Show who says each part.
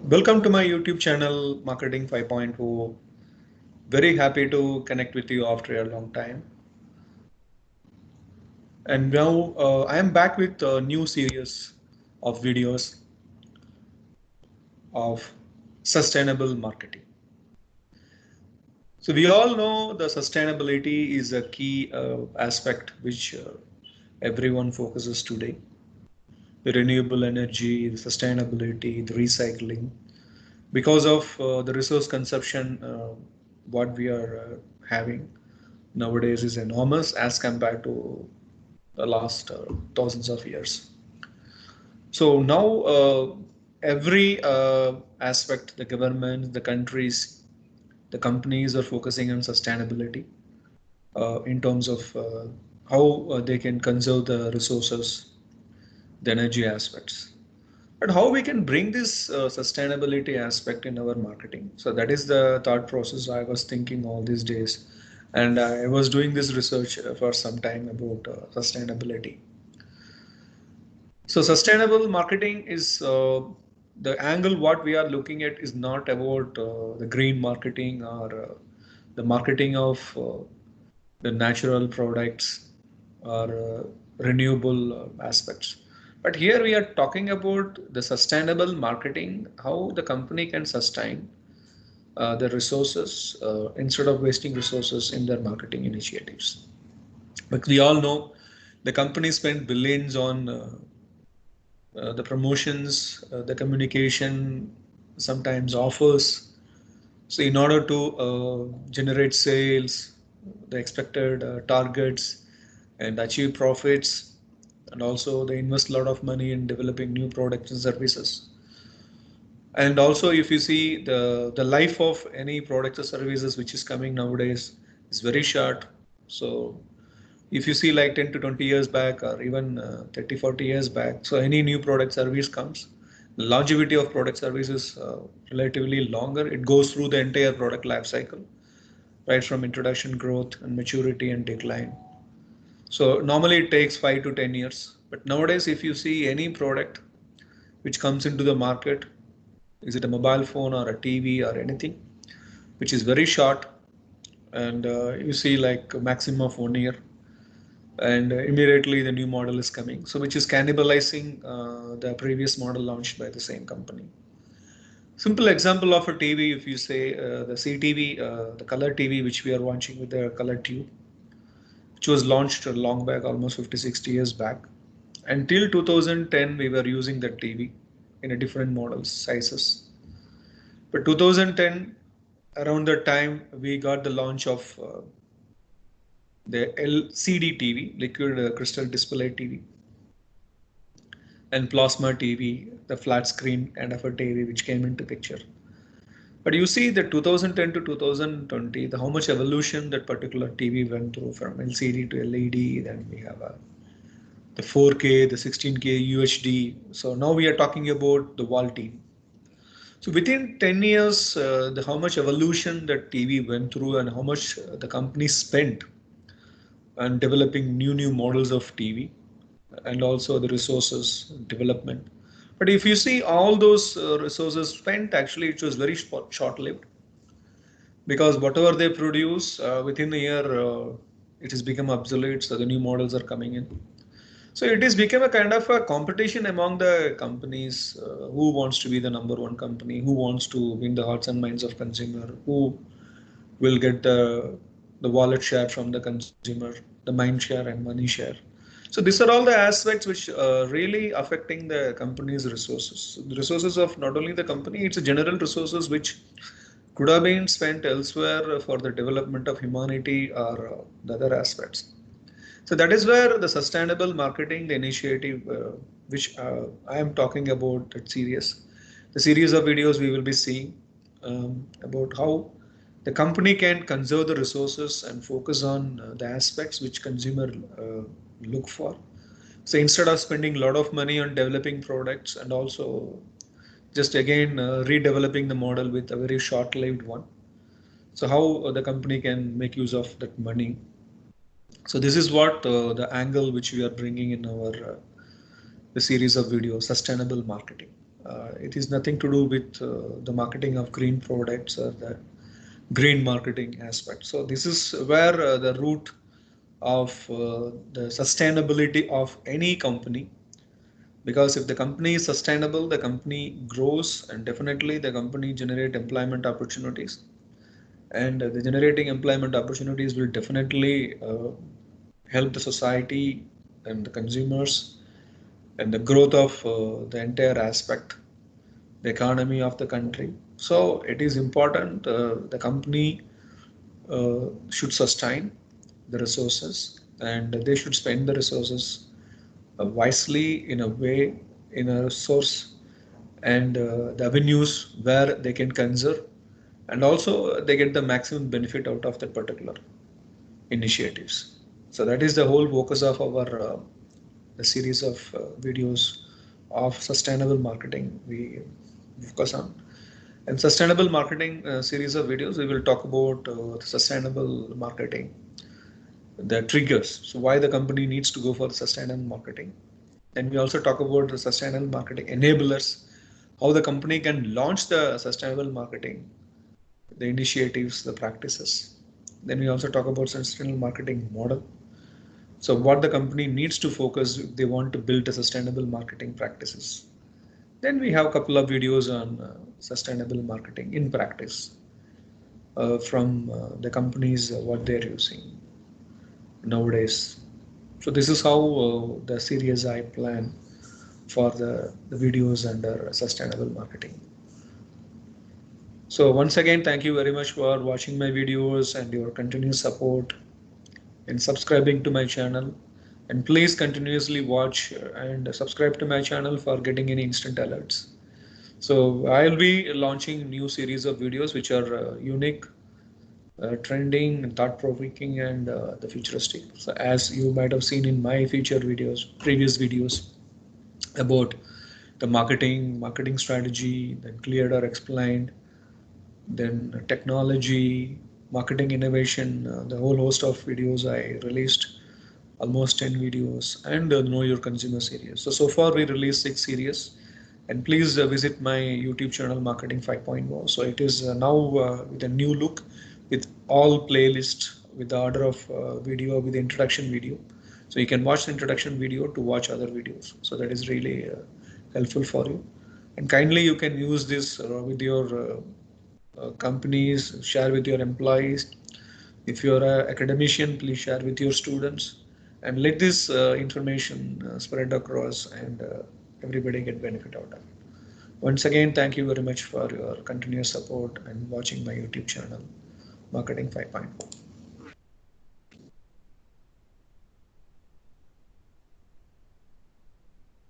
Speaker 1: Welcome to my YouTube channel, Marketing 5.0. Very happy to connect with you after a long time. And now I am back with a new series of videos of sustainable marketing. So we all know the sustainability is a key aspect which everyone focuses today. The renewable energy, the sustainability, the recycling. Because of the resource consumption, what we are having nowadays is enormous as compared to the last thousands of years. So now every aspect, the government, the countries, the companies are focusing on sustainability in terms of how they can conserve the resources, the energy aspects. But how we can bring this sustainability aspect in our marketing? So that is the thought process I was thinking all these days, and I was doing this research for some time about sustainability. So sustainable marketing is the angle what we are looking at is not about the green marketing or the marketing of the natural products or renewable aspects. But here we are talking about the sustainable marketing, how the company can sustain the resources instead of wasting resources in their marketing initiatives. But we all know the company spend billions on the promotions, the communication, sometimes offers. So in order to generate sales, the expected targets and achieve profits, and also they invest a lot of money in developing new products and services. And also if you see the life of any products or services which is coming nowadays is very short. So if you see like 10 to 20 years back or even 30 40 years back, so any new product service comes, the longevity of product service is relatively longer. It goes through the entire product life cycle, right from introduction, growth and maturity and decline. So normally it takes 5 to 10 years, but nowadays if you see any product which comes into the market, is it a mobile phone or a TV or anything which is very short, and you see like a maximum of 1 year, and immediately the new model is coming, so which is cannibalizing the previous model launched by the same company. Simple example of a TV, if you say the CTV, the color TV which we are watching with the color tube, which was launched long back, almost 50 60 years back. Until 2010 we were using that TV in a different models sizes, but 2010 around the time we got the launch of the LCD TV, liquid crystal display TV, and plasma TV, the flat screen kind of a TV which came into picture. But you see the 2010 to 2020, the how much evolution that particular TV went through from LCD to LED. Then we have the 4K, the 16K UHD. So now we are talking about the wall TV. So within 10 years, the how much evolution that TV went through and how much the company spent on developing new models of TV, and also the resources development. But if you see all those resources spent, actually it was very short-lived, because whatever they produce within a year, it has become obsolete. So the new models are coming in. So it has become a kind of a competition among the companies, who wants to be the number one company, who wants to win the hearts and minds of consumer, who will get the wallet share from the consumer, the mind share and money share. So these are all the aspects which really affecting the company's resources. The resources of not only the company, it's a general resources which could have been spent elsewhere for the development of humanity or the other aspects. So that is where the sustainable marketing, the initiative, which I am talking about, that series, the series of videos we will be seeing about how the company can conserve the resources and focus on the aspects which consumer look for. So instead of spending a lot of money on developing products and also just again redeveloping the model with a very short-lived one. So how the company can make use of that money. So this is what the angle which we are bringing in our the series of videos, sustainable marketing. It is nothing to do with the marketing of green products or the green marketing aspect. So this is where the root of the sustainability of any company, because if the company is sustainable, the company grows, and definitely the company generate employment opportunities, and the generating employment opportunities will definitely help the society and the consumers and the growth of the entire aspect, the economy of the country. So it is important the company should sustain the resources, and they should spend the resources wisely in a way, in a source and the avenues where they can conserve, and also they get the maximum benefit out of that particular initiatives. So that is the whole focus of our the series of videos of sustainable marketing we focus on. And sustainable marketing series of videos, we will talk about sustainable marketing, the triggers. So why the company needs to go for sustainable marketing. Then we also talk about the sustainable marketing enablers, how the company can launch the sustainable marketing, the initiatives, the practices. Then we also talk about sustainable marketing model. So what the company needs to focus if they want to build a sustainable marketing practices. Then we have a couple of videos on sustainable marketing in practice from the companies, what they're using nowadays. So this is how the series I plan for the videos under sustainable marketing. So once again, thank you very much for watching my videos and your continuous support and subscribing to my channel. And please continuously watch and subscribe to my channel for getting any instant alerts. So I'll be launching new series of videos which are unique, trending, thought-provoking, and the futuristic. So as you might have seen in my featured videos, previous videos about the marketing strategy, then cleared or explained, then technology, marketing innovation, the whole host of videos I released, almost 10 videos, and Know Your Consumer series. So far we released 6 series, and please visit my YouTube channel Marketing 5.0. So it is now with a new look, with all playlist, with the order of video, with the introduction video. So you can watch the introduction video to watch other videos. So that is really helpful for you. And kindly you can use this with your companies, share with your employees. If you're an academician, please share with your students, and let this information spread across, and everybody get benefit out of it. Once again, thank you very much for your continuous support and watching my YouTube channel, Marketing 5.0.